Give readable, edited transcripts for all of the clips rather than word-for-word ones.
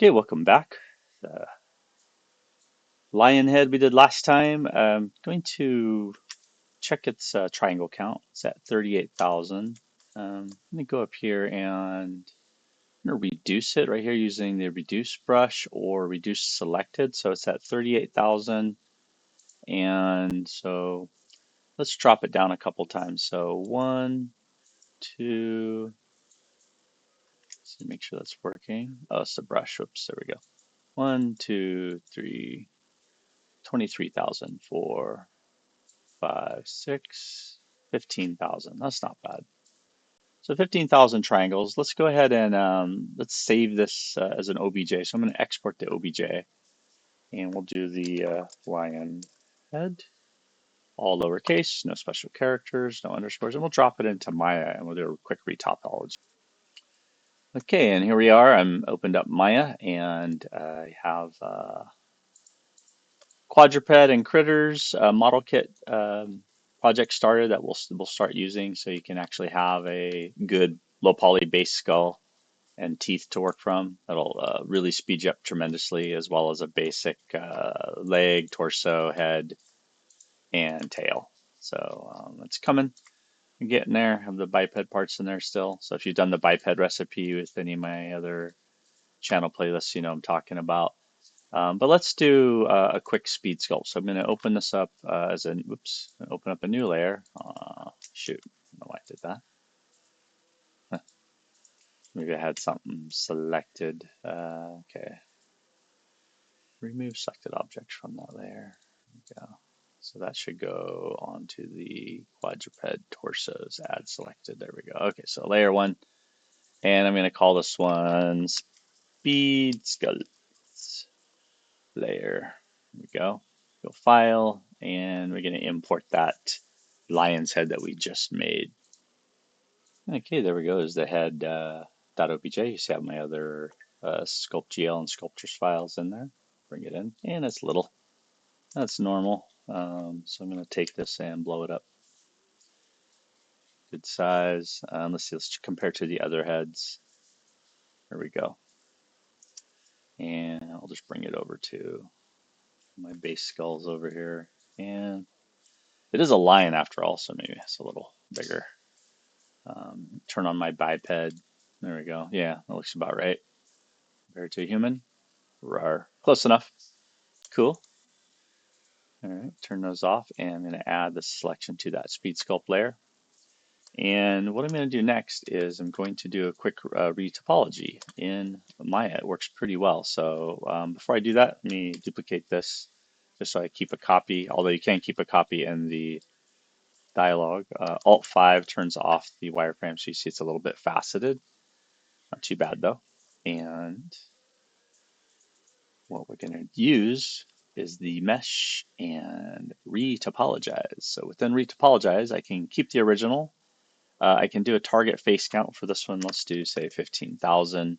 Okay, welcome back. The lion head we did last time. I'm going to check its triangle count. It's at 38,000. Let me go up here and I'm going to reduce it right here using the reduce brush or reduce selected. So it's at 38,000. And so let's drop it down a couple times. So one, two, let's make sure that's working. Oh, it's the brush. Whoops, there we go. One, two, three, 23,000 for 5, 6, 15,000. That's not bad. So 15,000 triangles. Let's go ahead and let's save this as an OBJ. So I'm going to export the OBJ and we'll do the lion head, all lowercase, no special characters, no underscores, and we'll drop it into Maya and we'll do a quick retopology. Okay, and here we are. I'm opened up Maya and I have quadruped and critters model kit project started that we'll start using, so you can actually have a good low poly base skull and teeth to work from. That'll really speed you up tremendously, as well as a basic leg, torso, head, and tail. So it's coming. I'm getting there. I have the biped parts in there still. So if you've done the biped recipe with any of my other channel playlists, you know I'm talking about. But let's do a quick speed sculpt. So I'm going to open this up as an, oops, open up a new layer. Shoot, I don't know why I did that. Huh, maybe I had something selected. Okay, remove selected object from that layer. There we go. So that should go onto the quadruped torsos, add selected. There we go. Okay, so layer one, and I'm going to call this one speed sculpt layer. There we go. Go file, and we're going to import that lion's head that we just made. Okay, there we go. There's the head .obj. You see I have my other sculpt.gl and sculptures files in there. Bring it in, and it's little. That's normal. So I'm going to take this and blow it up. Good size. Let's see. Let's compare to the other heads. There we go. And I'll just bring it over to my base skulls over here. And it is a lion after all, so maybe it's a little bigger. Turn on my biped. There we go. Yeah, that looks about right. Compared to a human. Rawr. Close enough. Cool. All right, turn those off, and I'm going to add the selection to that speed sculpt layer. And what I'm going to do next is I'm going to do a quick retopology in Maya. It works pretty well. So before I do that, let me duplicate this just so I keep a copy, although you can't keep a copy in the dialog. Alt 5 turns off the wireframe, so you see it's a little bit faceted. Not too bad though. And what we're going to use is the mesh and retopologize. So within retopologize, I can keep the original. I can do a target face count for this one. Let's do say 15,000.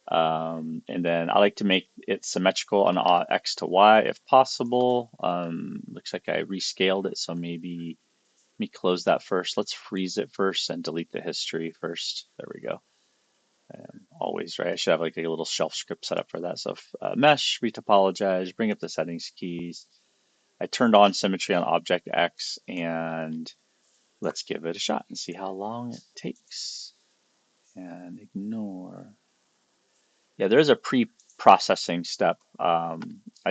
And then I like to make it symmetrical on X to Y if possible. Looks like I rescaled it, so maybe let me close that first. Let's freeze it first and delete the history first. There we go. Always, right? I should have like a little shelf script set up for that. So mesh, retopologize, bring up the settings keys. I turned on symmetry on object X, and let's give it a shot and see how long it takes. And ignore. Yeah, there is a pre-processing step. I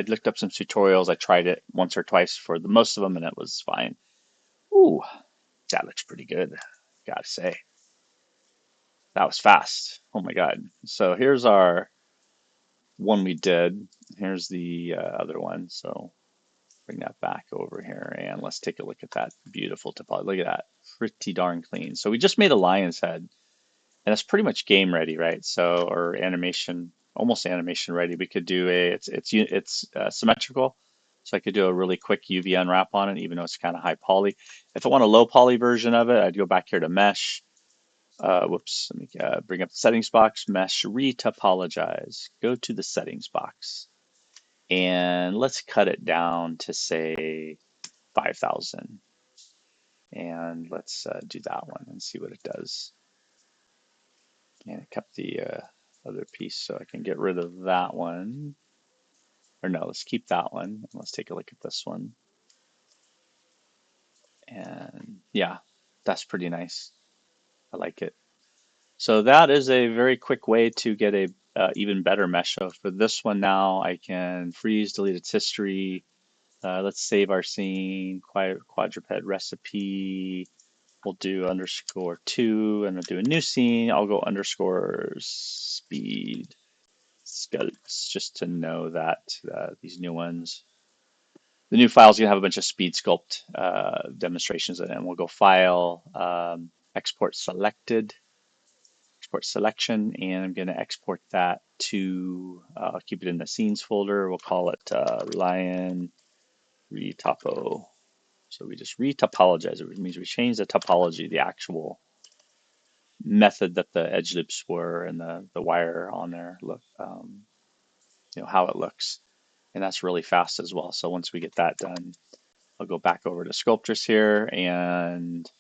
looked up some tutorials. I tried it once or twice for the most of them, and it was fine. Ooh, that looks pretty good, gotta say. That was fast. Oh my God. So here's our one we did. Here's the other one. So bring that back over here and let's take a look at that beautiful topology. Look at that, pretty darn clean. So we just made a lion's head and it's pretty much game ready, right? So, or animation, almost animation ready. We could do it's symmetrical. So I could do a really quick UV unwrap on it, even though it's kind of high poly. If I want a low poly version of it, I'd go back here to mesh. Whoops, let me bring up the settings box, mesh, retopologize. Go to the settings box and let's cut it down to say 5,000. And let's do that one and see what it does. And it kept the other piece. So I can get rid of that one. Or no, let's keep that one. Let's take a look at this one. And yeah, that's pretty nice. I like it. So that is a very quick way to get a even better mesh. So for this one now, I can freeze, delete its history. Let's save our scene, quadruped recipe. We'll do _2 and I'll do a new scene. I'll go underscore speed sculpts just to know that these new ones, the new file's gonna have a bunch of speed sculpt demonstrations in it. And we'll go file, export selected, export selection, and I'm gonna export that to, I'll keep it in the scenes folder. We'll call it Lion Retopo. So we just retopologize it, which means we change the topology, the actual method that the edge loops were and the wire on there look, how it looks. And that's really fast as well. So once we get that done, I'll go back over to sculptures here and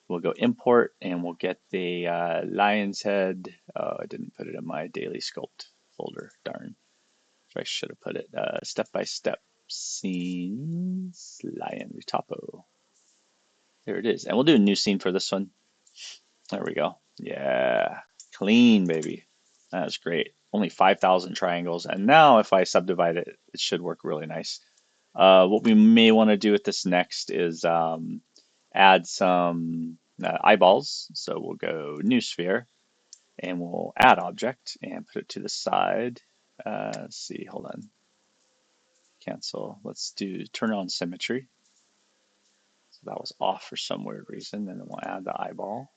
we'll go import and we'll get the lion's head. Oh, I didn't put it in my daily sculpt folder, darn. So I should have put it step by step scenes, lion retopo. There it is. And we'll do a new scene for this one. There we go. Yeah, clean, baby. That's great. Only 5,000 triangles. And now if I subdivide it, it should work really nice. What we may want to do with this next is add some eyeballs. So we'll go new sphere and we'll add object and put it to the side. Let's see, hold on. Cancel. Let's do turn on symmetry. So that was off for some weird reason. And then we'll add the eyeball.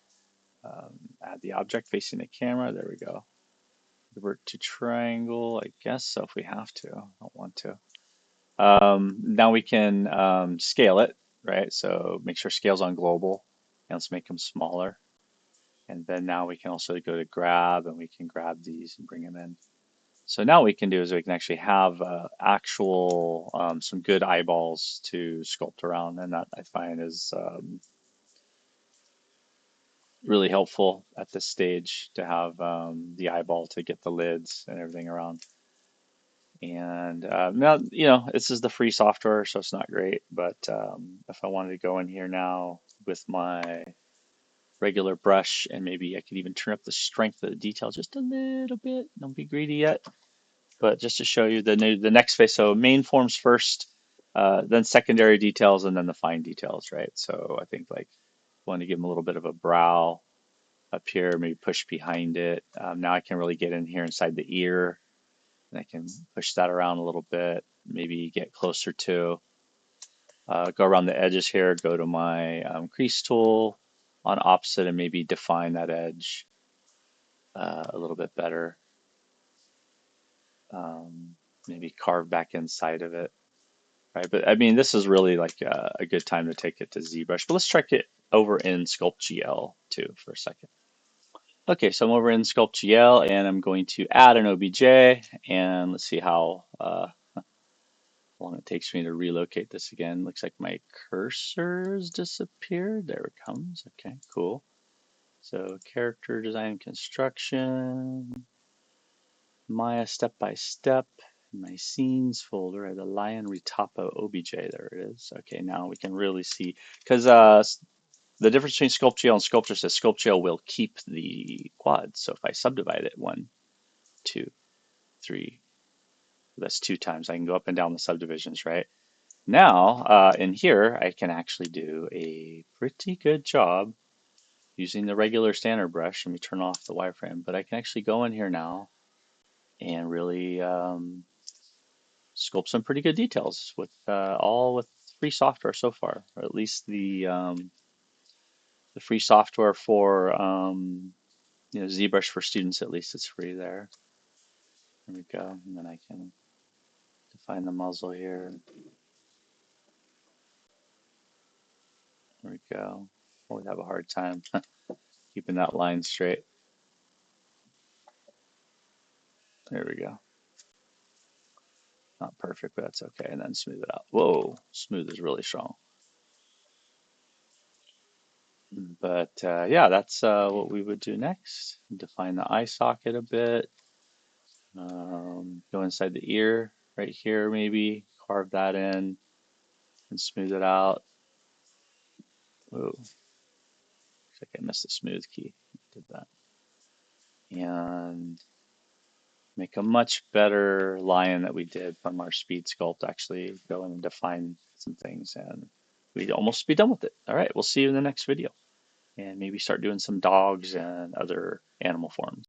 Add the object facing the camera. There we go. Revert to triangle, I guess so if we have to. I don't want to. Now we can scale it, right? So make sure scale's on global and let's make them smaller. And then now we can also go to grab and we can grab these and bring them in. So now what we can do is we can actually have actual, some good eyeballs to sculpt around. And that I find is really helpful at this stage to have the eyeball to get the lids and everything around. And now, this is the free software, so it's not great. But if I wanted to go in here now with my regular brush, and maybe I could even turn up the strength of the detail just a little bit. Don't be greedy yet, but just to show you the next phase. So main forms first, then secondary details, and then the fine details, right? So I think like want to give them a little bit of a brow up here, maybe push behind it. Now I can really get in here inside the ear. And I can push that around a little bit, maybe get closer to, go around the edges here, go to my crease tool on opposite and maybe define that edge a little bit better. Maybe carve back inside of it, right? But I mean, this is really like a good time to take it to ZBrush. But let's check it over in Sculpt GL too for a second. Okay, so I'm over in Sculpt GL and I'm going to add an OBJ and let's see how long it takes me to relocate this again. Looks like my cursor's disappeared. There it comes. Okay, cool. So character design construction, Maya step by step, my scenes folder, I have the lion retopo obj. There it is. Okay, now we can really see because the difference between SculptGL and Sculpture says SculptGL will keep the quads. So if I subdivide it 1, 2, 3, that's 2 times. I can go up and down the subdivisions, right? Now, in here, I can actually do a pretty good job using the regular standard brush. Let me turn off the wireframe, but I can actually go in here now and really sculpt some pretty good details with all with free software so far, or at least the free software for ZBrush for students. At least it's free there. There we go, and then I can define the muzzle here. There we go. I would have a hard time keeping that line straight. There we go. Not perfect, but that's okay. And then smooth it out. Whoa, smooth is really strong. But yeah, that's what we would do next. Define the eye socket a bit. go inside the ear right here, maybe carve that in and smooth it out. Whoa, looks like I missed the smooth key. Did that. And make a much better lion that we did from our speed sculpt. Actually go in and define some things, and we'd almost be done with it. All right, we'll see you in the next video, and maybe start doing some dogs and other animal forms.